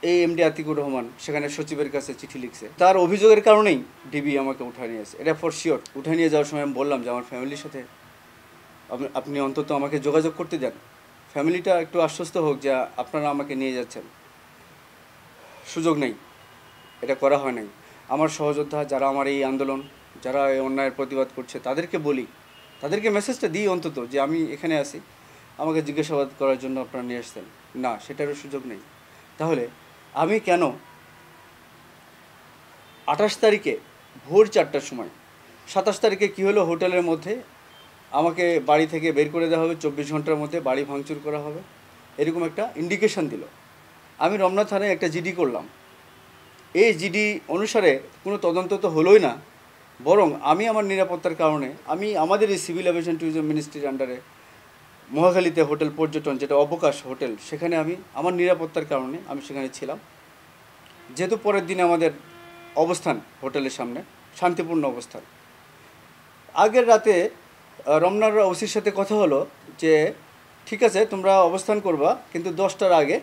এই এমডি আতিকুর রহমান সেখানে সচিবের কাছে চিঠি লিখছে। তার অভিযোগের কারণেই ডিবি আমাকে উঠায় নিয়েছে, এটা ফর শিওর। উঠায় নিয়ে যাওয়ার সময় আমি বললাম যে আমার ফ্যামিলির সাথে আপনি অন্তত আমাকে যোগাযোগ করতে দেন, ফ্যামিলিটা একটু আশ্বস্ত হোক যে আপনারা আমাকে নিয়ে যাচ্ছেন। সুযোগ নেই, এটা করা হয় নাই। আমার সহযোদ্ধা যারা আমার এই আন্দোলন, যারা এই অন্যায়ের প্রতিবাদ করছে তাদেরকে বলি, তাদেরকে মেসেজটা দিই অন্তত যে আমি এখানে আছি, আমাকে জিজ্ঞাসাবাদ করার জন্য আপনারা নিয়ে আসতেন না, সেটারও সুযোগ নেই। তাহলে আমি কেন 28 তারিখে ভোর 4টার সময়, 27 তারিখে কী হলো, হোটেলের মধ্যে আমাকে বাড়ি থেকে বের করে দেওয়া হবে, 24 ঘন্টার মধ্যে বাড়ি ভাঙচুর করা হবে, এরকম একটা ইন্ডিকেশন দিল। আমি রমনা থানায় একটা জিডি করলাম। এই জিডি অনুসারে কোনো তদন্ত তো হলোই না, বরং আমি আমার নিরাপত্তার কারণে আমি আমাদের এই সিভিল এভিয়েশন ট্যুরিজম মিনিস্ট্রির আন্ডারে মহাখালীতে হোটেল পর্যটন, যেটা অবকাশ হোটেল, সেখানে আমি আমার নিরাপত্তার কারণে আমি সেখানে ছিলাম। যেহেতু পরের দিনে আমাদের অবস্থান হোটেলের সামনে শান্তিপূর্ণ অবস্থান, আগের রাতে রমনার ওসির সাথে কথা হলো যে ঠিক আছে তোমরা অবস্থান করবা, কিন্তু 10টার আগে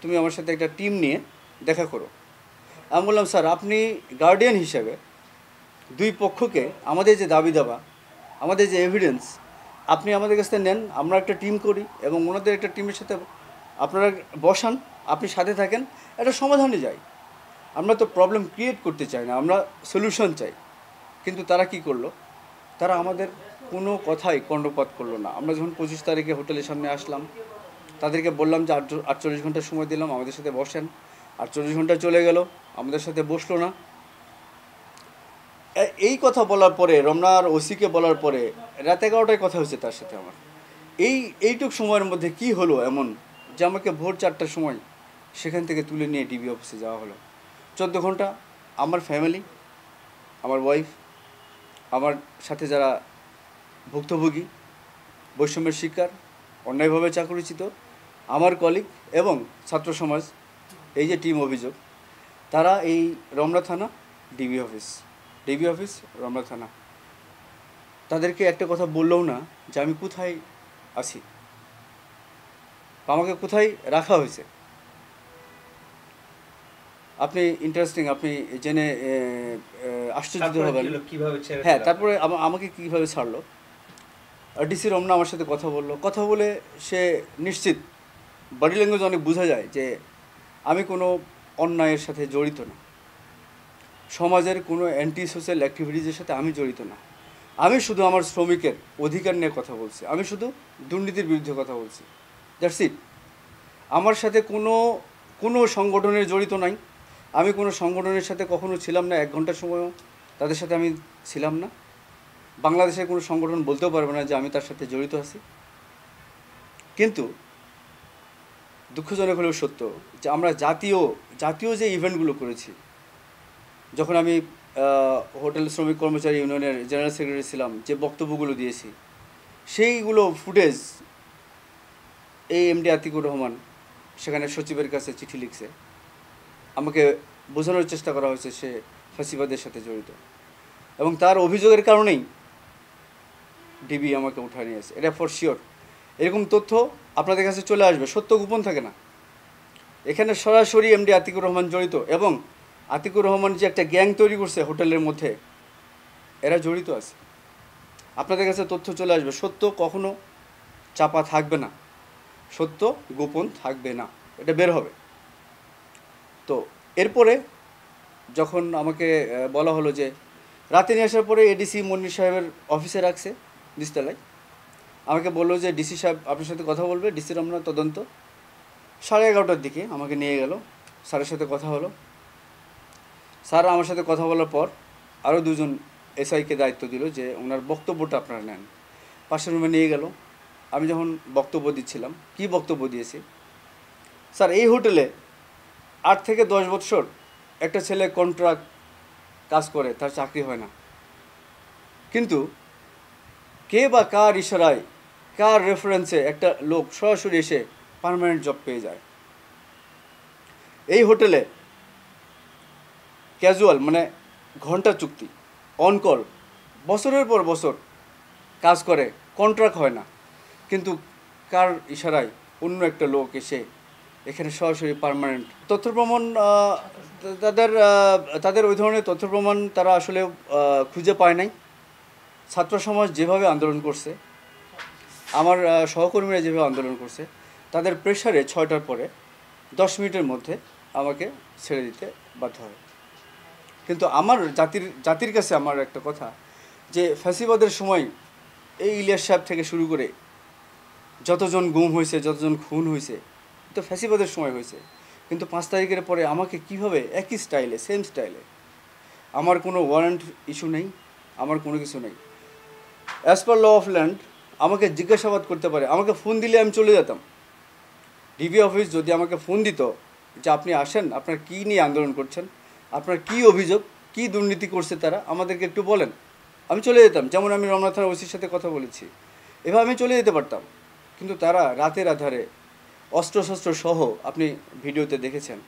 তুমি আমার সাথে একটা টিম নিয়ে দেখা করো। আমি বললাম স্যার আপনি গার্ডিয়ান হিসেবে দুই পক্ষকে আমাদের যে দাবি দাবা, আমাদের যে এভিডেন্স, আপনি আমাদের কাছ থেকে নেন, আমরা একটা টিম করি এবং ওনাদের একটা টিমের সাথে আপনারা বসান, আপনি সাথে থাকেন, একটা সমাধানে যাই। আমরা তো প্রবলেম ক্রিয়েট করতে চাই না, আমরা সলিউশন চাই। কিন্তু তারা কি করলো, তারা আমাদের কোনো কথাই কর্ণপাত করলো না। আমরা যখন 25 তারিখে হোটেলের সামনে আসলাম, তাদেরকে বললাম যে 48 ঘন্টা সময় দিলাম, আমাদের সাথে বসেন। 48 ঘন্টা চলে গেল, আমাদের সাথে বসলো না। এই কথা বলার পরে, রমনার ওসিকে বলার পরে রাত 11টায় কথা হয়েছে তার সাথে আমার। এইটুক সময়ের মধ্যে কি হলো এমন যে আমাকে ভোর 4টার সময় সেখান থেকে তুলে নিয়ে ডিবি অফিসে যাওয়া হলো। 14 ঘন্টা আমার ফ্যামিলি, আমার ওয়াইফ, আমার সাথে যারা ভুক্তভোগী, বৈষম্যের শিকার, অন্যায়ভাবে চাকরিচ্যুত, আমার কলিগ এবং ছাত্র সমাজ, এই যে টিম অভিযোগ, তারা এই রমনা থানা ডিবি অফিস রমনা থানা, তাদেরকে একটা কথা বললেও না যে আমি কোথায় আছি, আমাকে কোথায় রাখা হয়েছে। আপনি ইন্টারেস্টিং, আপনি জেনে আশ্চর্যিত হবেন। হ্যাঁ, তারপরে আমাকে কীভাবে ছাড়লো, ডিসি রমনা আমার সাথে কথা বললো, কথা বলে সে নিশ্চিত, বডি ল্যাঙ্গুয়েজ অনেক বোঝা যায় যে আমি কোনো অন্যায়ের সাথে জড়িত না, সমাজের কোনো অ্যান্টি সোশ্যাল অ্যাক্টিভিটিজের সাথে আমি জড়িত না। আমি শুধু আমার শ্রমিকের অধিকার নিয়ে কথা বলছি, আমি শুধু দুর্নীতির বিরুদ্ধে কথা বলছি, দ্যাটস ইট। আমার সাথে কোনো সংগঠনের জড়িত নাই, আমি কোনো সংগঠনের সাথে কখনো ছিলাম না, 1 ঘন্টার সময়ও তাদের সাথে আমি ছিলাম না। বাংলাদেশের কোনো সংগঠন বলতেও পারবে না যে আমি তার সাথে জড়িত আছি। কিন্তু দুঃখজনক হলেও সত্য যে আমরা জাতীয় যে ইভেন্টগুলো করেছি, যখন আমি হোটেল শ্রমিক কর্মচারী ইউনিয়নের জেনারেল সেক্রেটারি ছিলাম, যে বক্তব্যগুলো দিয়েছি, সেইগুলো ফুটেজ এই এমডি আতিকুর রহমান সেখানে সচিবের কাছে চিঠি লিখছে। আমাকে বোঝানোর চেষ্টা করা হয়েছে সে ফ্যাসিবাদের সাথে জড়িত, এবং তার অভিযোগের কারণেই ডিবি আমাকে উঠায় নিয়েছে, এটা ফর শিওর। এরকম তথ্য আপনাদের কাছে চলে আসবে, সত্য গোপন থাকে না। এখানে সরাসরি এমডি আতিকুর রহমান জড়িত, এবং আতিকুর রহমান যে একটা গ্যাং তৈরি করছে হোটেলের মধ্যে, এরা জড়িত আছে। আপনাদের কাছে তথ্য চলে আসবে, সত্য কখনো চাপা থাকবে না, সত্য গোপন থাকবে না, এটা বের হবে। তো এরপরে যখন আমাকে বলা হলো যে রাতে নিয়ে আসার পরে এডিসি মনির সাহেবের অফিসে রাখছে নিচতলায়, আমাকে বললো যে ডিসি সাহেব আপনার সাথে কথা বলবে, ডিসি রমনা তদন্ত। 11:30টার দিকে আমাকে নিয়ে গেল, স্যারের সাথে কথা হলো। স্যার আমার সাথে কথা বলার পর আরও 2জন এসআইকে দায়িত্ব দিল যে ওনার বক্তব্যটা আপনারা নেন। পাশের রুমে নিয়ে গেল। আমি যখন বক্তব্য দিচ্ছিলাম, কি বক্তব্য দিয়েছি, স্যার এই হোটেলে 8 থেকে 10 বছর একটা ছেলে কন্ট্রাক্ট কাজ করে, তার চাকরি হয় না, কিন্তু কে বা কার ইশারায়, কার রেফারেন্সে একটা লোক সরাসরি এসে পার্মানেন্ট জব পেয়ে যায়। এই হোটেলে ক্যাজুয়াল মানে ঘন্টা চুক্তি, অন কল, বছরের পর বছর কাজ করে, কন্ট্রাক্ট হয় না, কিন্তু কার ইশারায় অন্য একটা লোক এসে এখানে সরাসরি পার্মানেন্ট তথ্য প্রমাণ তাদের তাদের ওই ধরনের তথ্য প্রমাণ তারা আসলে খুঁজে পায় নাই। ছাত্র সমাজ যেভাবে আন্দোলন করছে, আমার সহকর্মীরা যেভাবে আন্দোলন করছে, তাদের প্রেশারে 6টার পরে 10 মিনিটের মধ্যে আমাকে ছেড়ে দিতে বাধ্য হয়। কিন্তু আমার জাতির কাছে আমার একটা কথা, যে ফ্যাসিবাদের সময় এই ইলিয়াস সাহেব থেকে শুরু করে যতজন গুম হয়েছে, যতজন খুন হয়েছে, তো ফ্যাসিবাদের সময় হয়েছে। কিন্তু 5 তারিখের পরে আমাকে কিভাবে একই স্টাইলে, সেম স্টাইলে, আমার কোনো ওয়ারেন্ট ইস্যু নেই, আমার কোনো কিছু নেই, as per law of land আমাকে জিজ্ঞাসাবাদ করতে পারে। আমাকে ফোন দিলে আমি চলে যেতাম। ডিবি অফিস যদি আমাকে ফোন দিত যে আপনি আসেন, আপনার কী নিয়ে আন্দোলন করছেন, আপনার কী অভিযোগ, কী দুর্নীতি করছে তারা, আমাদেরকে একটু বলেন, আমি চলে যেতাম। যেমন আমি রমনা থানার ওসির সাথে কথা বলেছি, এভাবে আমি চলে যেতে পারতাম। কিন্তু তারা রাতের আধারে অস্ত্রশস্ত্র সহ, আপনি ভিডিওতে দেখেছেন,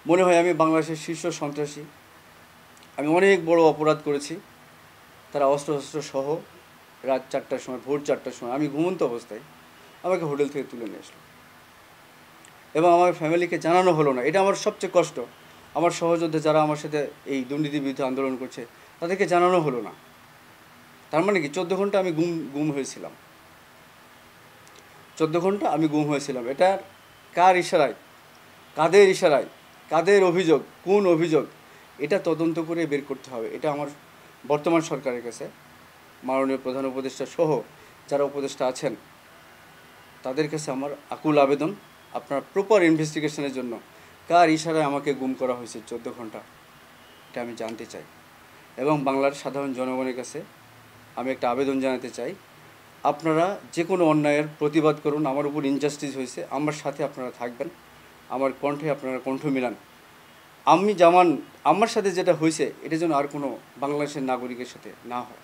মনে হয় আমি বাংলাদেশের শীর্ষ সন্ত্রাসী, আমি অনেক বড় অপরাধ করেছি। তারা অস্ত্রশস্ত্র সহ রাত 4টার সময়, ভোর 4টার সময়, আমি ঘুমন্ত অবস্থায় আমাকে হোটেল থেকে তুলে নিয়ে আসলো এবং আমার ফ্যামিলিকে জানানো হলো না। এটা আমার সবচেয়ে কষ্ট। আমার সহযোদ্ধা যারা আমার সাথে এই দুর্নীতির বিরুদ্ধে আন্দোলন করছে, তাদেরকে জানানো হলো না। তার মানে কি 14 ঘন্টা আমি গুম হয়েছিলাম। 14 ঘন্টা আমি গুম হয়েছিলাম। এটা কার ইশারায়, কাদের ইশারায়, কাদের অভিযোগ, কোন অভিযোগ, এটা তদন্ত করে বের করতে হবে। এটা আমার বর্তমান সরকারের কাছে, মাননীয় প্রধান উপদেষ্টা সহ যারা উপদেষ্টা আছেন, তাদের কাছে আমার আকুল আবেদন, আপনার প্রপার ইনভেস্টিগেশনের জন্য কার ইশারায় আমাকে গুম করা হয়েছে 14 ঘন্টা, এটা আমি জানতে চাই। এবং বাংলার সাধারণ জনগণের কাছে আমি একটা আবেদন জানাতে চাই, আপনারা যে কোনো অন্যায়ের প্রতিবাদ করুন। আমার উপর ইনজাস্টিস হয়েছে, আমার সাথে আপনারা থাকবেন, আমার কণ্ঠে আপনারা কণ্ঠ মিলান। আমার সাথে যেটা হয়েছে, এটা যেন আর কোনো বাংলাদেশের নাগরিকের সাথে না হয়।